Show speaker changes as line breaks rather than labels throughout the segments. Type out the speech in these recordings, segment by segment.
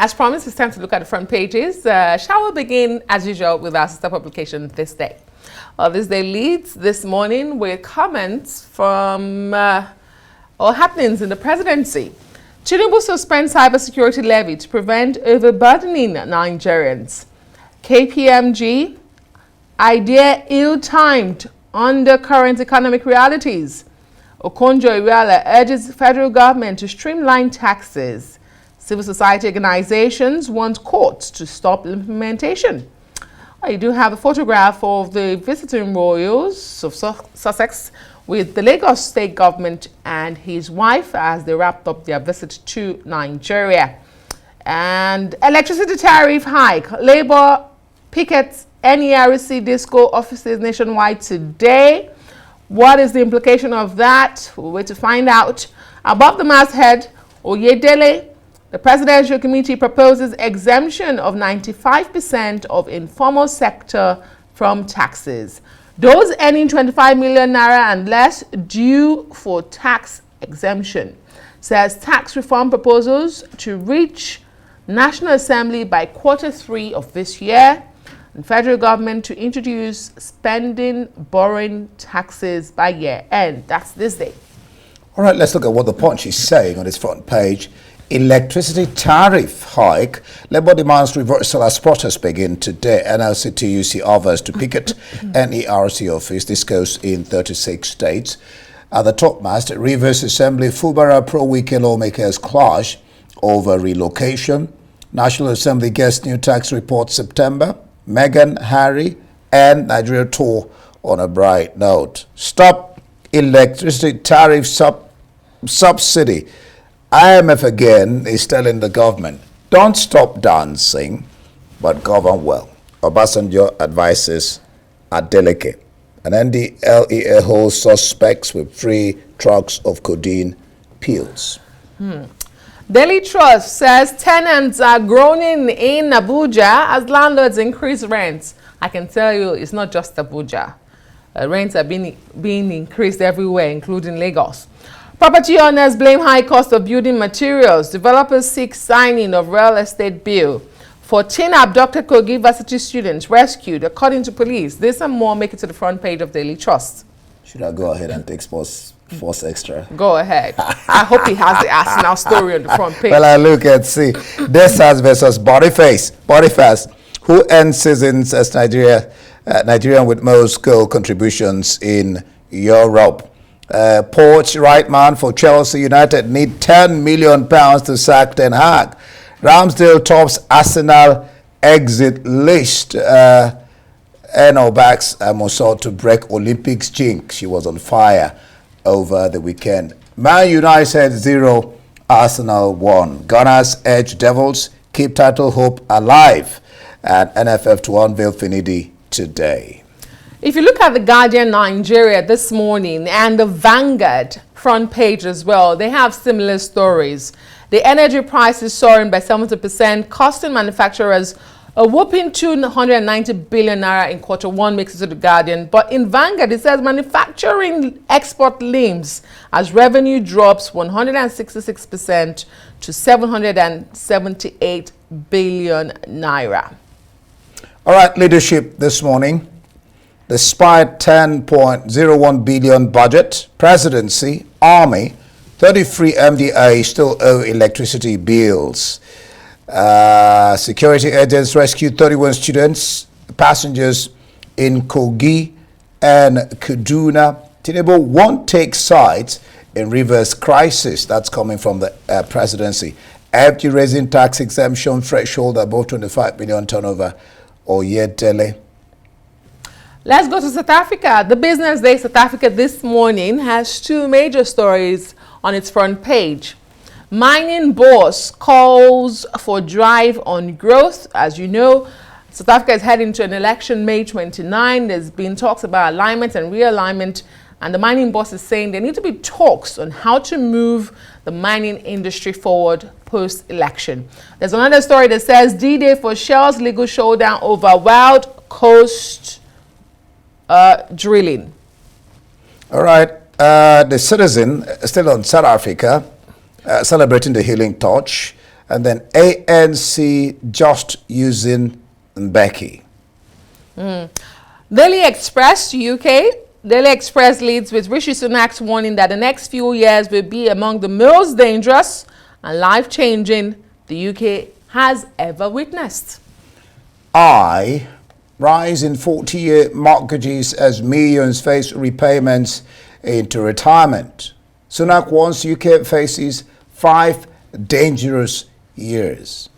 As promised, it's time to look at the front pages. Shall we begin, as usual, with our sister publication this day? This day leads this morning with comments from or happenings in the presidency. Tinubu suspends cybersecurity levy to prevent overburdening Nigerians. KPMG, idea ill-timed under current economic realities. Okonjo-Iweala urges federal government to streamline taxes. Civil society organizations want courts to stop implementation. You do have a photograph of the visiting royals of Sussex with the Lagos state government and his wife as they wrapped up their visit to Nigeria. And electricity tariff hike. Labour pickets NERC disco offices nationwide today. What is the implication of that? We'll wait to find out. Above the masthead, Oyedele, the Presidential Committee proposes exemption of 95% of informal sector from taxes. Those earning 25 million naira and less due for tax exemption. Says tax reform proposals to reach National Assembly by Q3 of this year. And federal government to introduce spending borrowing taxes by year end. That's this day.
All right, let's look at what the Punch is saying on its front page. Electricity tariff hike. Labour demands reversal as protests begin today. NLC, TUC, others to picket NERC office. This goes in 36 states. At the topmast, Rivers Assembly, Fubara pro-Wike lawmakers clash over relocation. National Assembly gets new tax report September. Meghan, Harry, and Nigeria tour on a bright note. Stop electricity tariff subsidy. IMF again is telling the government, don't stop dancing, but govern well. Obasanjo advises Adeleke. And NDLEA holds suspects with 3 trucks of codeine pills.
Daily Trust says tenants are groaning in Abuja as landlords increase rents. I can tell you it's not just Abuja. Rents are being increased everywhere, including Lagos. Property owners blame high cost of building materials. Developers seek signing of real estate bill. 14 abducted Kogi Varsity students rescued, according to police. This and more make it to the front page of Daily Trust.
Should I go ahead and take Sports Extra?
Go ahead. I hope he has the Arsenal story on the front page.
Well, I look and see. Desas versus Boniface, who ends seasons as Nigerian with most goal contributions in Europe. Porch right man for Chelsea United need £10 million to sack Ten Hag. Ramsdale tops Arsenal exit list. Eno backs Mossad to break Olympics jinx. She was on fire over the weekend. Man United 0, Arsenal 1. Gunners edge Devils, keep title hope alive. And NFF to unveil Finidi today.
If you look at the Guardian Nigeria this morning and the Vanguard front page as well, they have similar stories. The energy price is soaring by 70%, costing manufacturers a whopping 290 billion naira in Q1, makes it to the Guardian. But in Vanguard, it says manufacturing export limps as revenue drops 166% to 778 billion naira.
All right, leadership this morning. Despite 10.01 billion budget, Presidency, Army, 33 MDA still owe electricity bills. Security agents rescued 31 students, passengers in Kogi and Kaduna. Tinubu won't take sides in Rivers crisis. That's coming from the Presidency. FG raising tax exemption threshold above 25 million turnover. Oyedele.
Let's go to South Africa. The Business Day South Africa this morning has 2 major stories on its front page. Mining boss calls for drive on growth. As you know, South Africa is heading to an election May 29. There's been talks about alignment and realignment, and the mining boss is saying there need to be talks on how to move the mining industry forward post-election. There's another story that says D-Day for Shell's legal showdown over Wild Coast drilling.
All right. The Citizen, still on South Africa, celebrating the healing touch. And then ANC just using Becky.
Daily Express, UK. Daily Express leads with Rishi Sunak's warning that the next few years will be among the most dangerous and life-changing the UK has ever witnessed.
Rise in 40-year mortgages as millions face repayments into retirement. Sunak warns UK faces 5 dangerous years.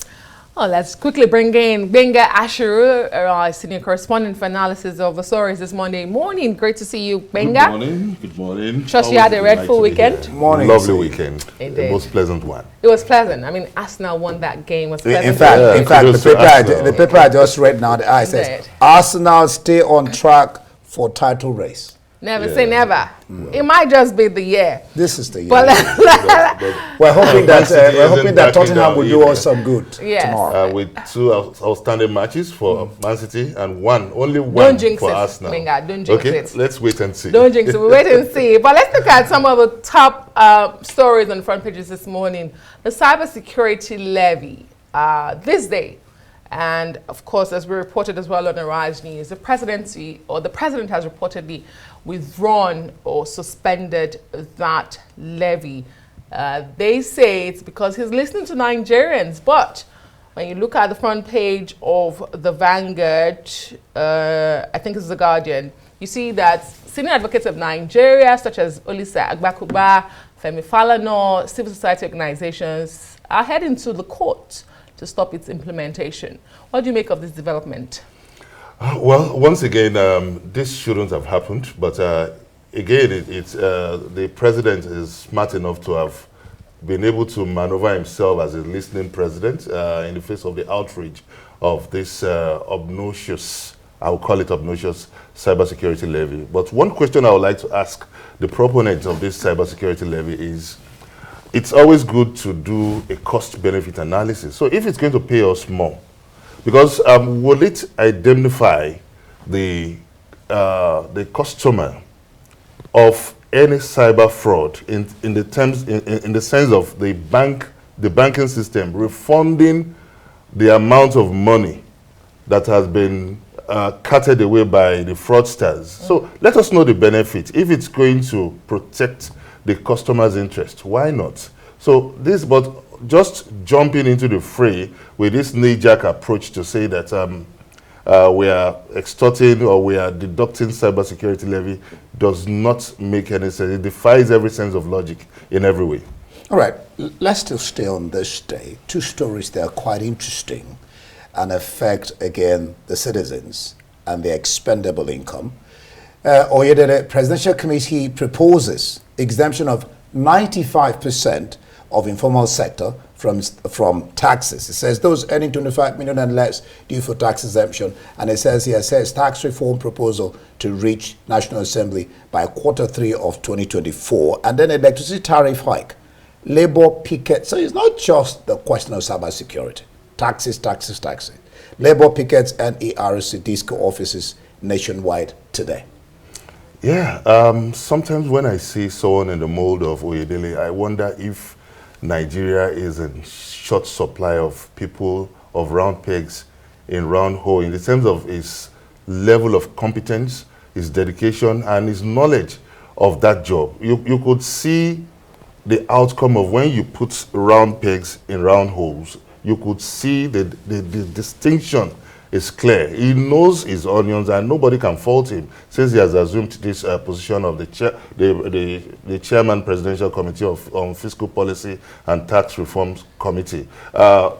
Oh, let's quickly bring in Benga Ashiru, our senior correspondent for analysis of the stories this Monday morning. Great to see you, Benga.
Good morning. Good morning.
Trust you had a dreadful weekend.
Morning.
Lovely weekend.
Indeed.
The most pleasant one.
It was pleasant. I mean, Arsenal won that game. It was pleasant.
In fact, the paper I just read now, the eye says, Arsenal stay on track for title race.
Never say never. It might just be the year.
This is the year.
But
we're hoping that Tottenham will do us some good tomorrow.
With 2 outstanding matches for Man City and only one for Arsenal.
Don't jinx it.
Let's wait and see.
Don't jinx it. We'll wait and see. But let's look at some of the top stories on the front pages this morning. The Cybersecurity Levy this day. And of course, as we reported as well on the Rise News, the Presidency or the President has reportedly withdrawn or suspended that levy. They say it's because he's listening to Nigerians. But when you look at the front page of the Vanguard, I think it's the Guardian, you see that senior advocates of Nigeria, such as Olisa Agbakuba, Femi Falana, civil society organizations, are heading to the court to stop its implementation. What do you make of this development?
Well, once again, this shouldn't have happened, but again, the president is smart enough to have been able to maneuver himself as a listening president in the face of the outrage of this obnoxious, I will call it obnoxious, cybersecurity levy. But one question I would like to ask the proponents of this cybersecurity levy is, it's always good to do a cost-benefit analysis. So if it's going to pay us more, because will it indemnify the customer of any cyber fraud in the sense of the banking system refunding the amount of money that has been carted away by the fraudsters? So let us know the benefit. If it's going to protect the customer's interest, why not? So this, but just jumping into the fray with this knee-jerk approach to say that we are extorting or we are deducting cybersecurity levy does not make any sense. It defies every sense of logic in every way.
All right, let's still stay on this day. 2 stories that are quite interesting and affect, again, the citizens and their expendable income. The Presidential Committee proposes exemption of 95% of informal sector from taxes. It says those earning 25 million and less due for tax exemption. And it says here, tax reform proposal to reach National Assembly by Q3 of 2024. And then electricity tariff hike, labor picket. So it's not just the question of cybersecurity. Taxes. Labor pickets and ERC disco offices nationwide today.
Yeah, sometimes when I see someone in the mold of Oyedele, I wonder if Nigeria is in short supply of people of round pegs in round hole in the terms of his level of competence, his dedication, and his knowledge of that job. You could see the outcome of when you put round pegs in round holes. You could see the distinction is clear. He knows his onions and nobody can fault him since he has assumed this position of the chairman Presidential Committee on Fiscal Policy and Tax Reforms Committee. The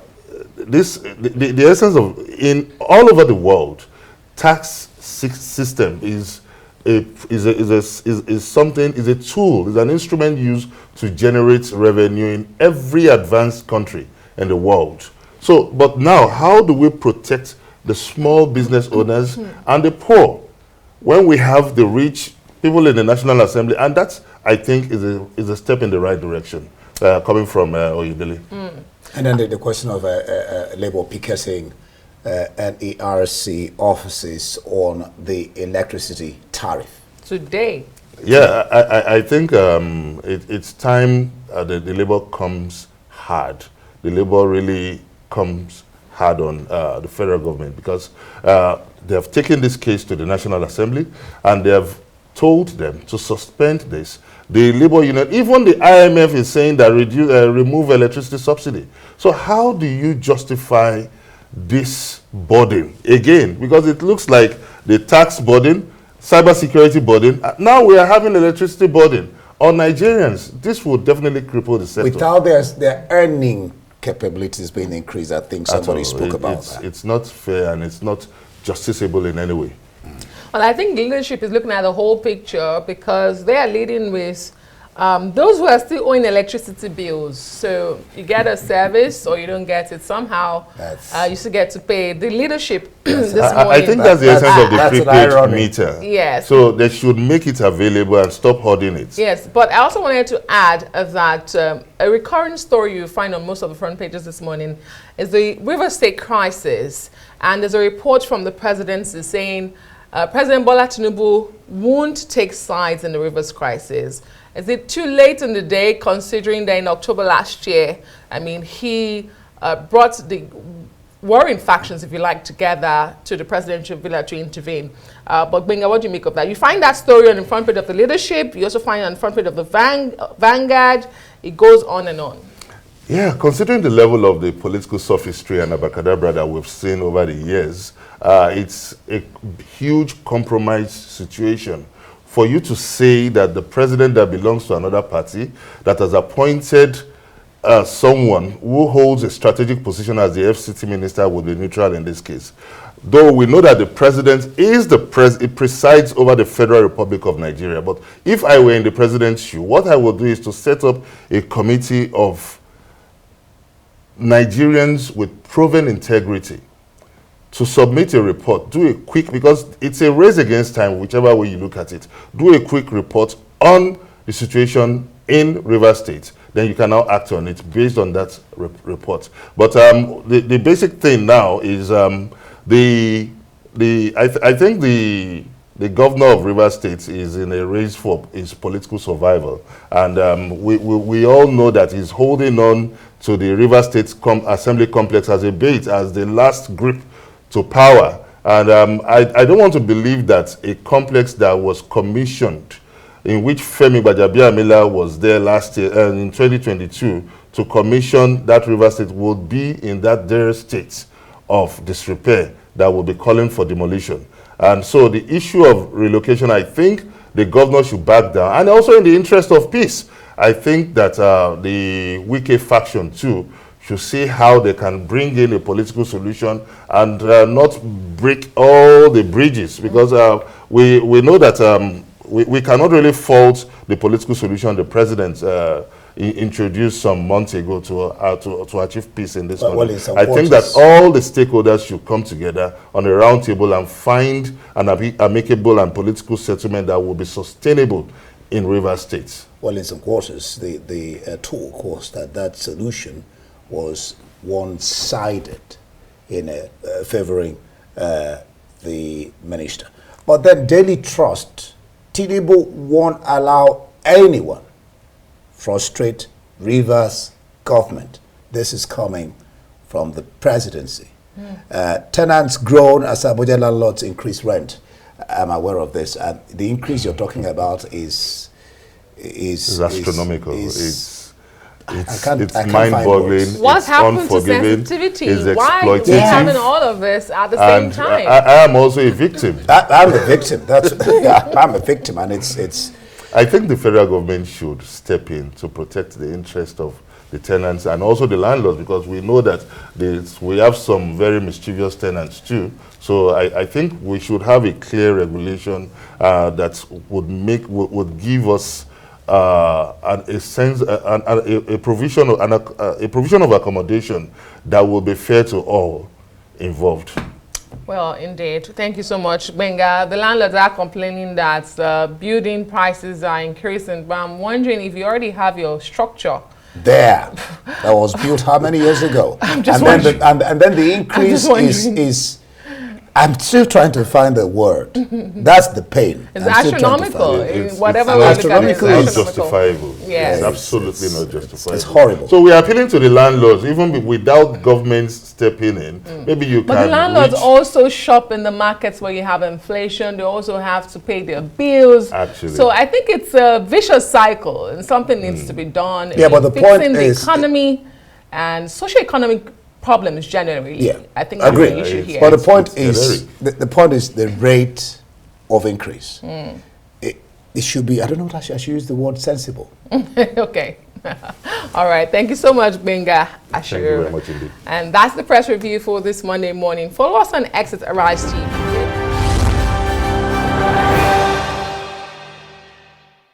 essence of, in all over the world, tax system is a tool, is an instrument used to generate revenue in every advanced country in the world. So, but now, how do we protect the small business owners and the poor when we have the rich people in the National Assembly? And that, I think, is a step in the right direction, coming from Oyedele.
And then the question of labor picketing and ERC offices on the electricity tariff.
Today.
Yeah, I think it's time the labor comes hard the Labour really comes hard on the federal government, because they have taken this case to the National Assembly and they have told them to suspend this. The Labour Union, even the IMF is saying that remove electricity subsidy. So how do you justify this burden again? Because it looks like the tax burden, cybersecurity burden, now we are having electricity burden on Nigerians. This would definitely cripple the sector.
Without their earning capabilities being increased, I think somebody spoke about that.
It's not fair and it's not justiciable in any way.
Well, I think leadership is looking at the whole picture, because they are leading with those who are still owing electricity bills. So you get a service or you don't get it, somehow you still get to pay. The leadership this morning.
I think that's the essence of the prepaid meter.
Yes.
So they should make it available and stop hoarding it.
Yes, but I also wanted to add that a recurring story you find on most of the front pages this morning is the River State crisis. And there's a report from the presidency saying President Bola Tinubu won't take sides in the Rivers crisis. Is it too late in the day, considering that in October last year, I mean, he brought the warring factions, if you like, together to the presidential villa to intervene. But Benga, what do you make of that? You find that story on the front page of the Leadership. You also find it on the front page of the Vanguard. It goes on and on.
Yeah, considering the level of the political sophistry and abracadabra that we've seen over the years, it's a huge compromise situation for you to say that the president that belongs to another party that has appointed someone who holds a strategic position as the FCT minister would be neutral in this case. Though we know that the president is it presides over the Federal Republic of Nigeria. But if I were in the president's shoe, what I would do is to set up a committee of Nigerians with proven integrity to submit a report, do a quick, because it's a race against time, whichever way you look at it, do a quick report on the situation in Rivers State. Then you can now act on it based on that report. But the basic thing now is I think the governor of Rivers State is in a race for his political survival. And we all know that he's holding on to the Rivers State Assembly complex as a bait, as the last grip to power. And I don't want to believe that a complex that was commissioned, in which Femi Gbajabiamila was there last year, in 2022, to commission that Rivers State, would be in that dire state of disrepair that will be calling for demolition. And so the issue of relocation, I think the governor should back down. And also in the interest of peace, I think that the Wike faction too should see how they can bring in a political solution and not break all the bridges, because we know that we cannot really fault the political solution the president introduced some months ago to achieve peace in this country. I think that all the stakeholders should come together on a round table and find an amicable and political settlement that will be sustainable in Rivers State.
Well, in some quarters, the talk was that solution was one-sided in favoring the minister. But then Daily Trust, Tinubu won't allow anyone frustrate Rivers government. This is coming from the presidency. Tenants groan as Abuja landlords increase rent. I'm aware of this. The increase you're talking about is
astronomical. It's mind-boggling.
What happened to sensitivity? Why are we having all of this at the same time?
I am also a victim.
I'm a victim. I'm a victim, and it's.
I think the federal government should step in to protect the interest of the tenants and also the landlords, because we know that we have some very mischievous tenants too. So I think we should have a clear regulation that would give us a provision of accommodation that will be fair to all involved.
Well, indeed. Thank you so much, Benga. The landlords are complaining that building prices are increasing, but I'm wondering if you already have your structure
that was built how many years ago?
I'm just
and then the increase is I'm still trying to find the word. That's the pain.
It's
I'm still trying to
astronomical.
find it.
Whatever
it's
way you
not,
look at it,
it's
it's
not
astronomical.
justifiable.
Yes.
It's absolutely not justifiable.
It's horrible.
So we are appealing to the landlords, even without governments stepping in. Maybe you
But
can
the landlords
reach-
also shop in the markets where you have inflation. They also have to pay their bills.
Actually.
So I think it's a vicious cycle, and something needs to be done.
Yeah,
in
but the
fixing
point
the
is-
economy and socioeconomic problems generally.
Yeah,
I think that's
agree.
the issue here.
But the
It's-
point
it's
is, the point is the rate of increase. It should be, I don't know what I should use the word sensible.
Okay. All right. Thank you so much, Benga Ashiru.
Thank you very much indeed.
And that's the press review for this Monday morning. Follow us on X at Arise TV.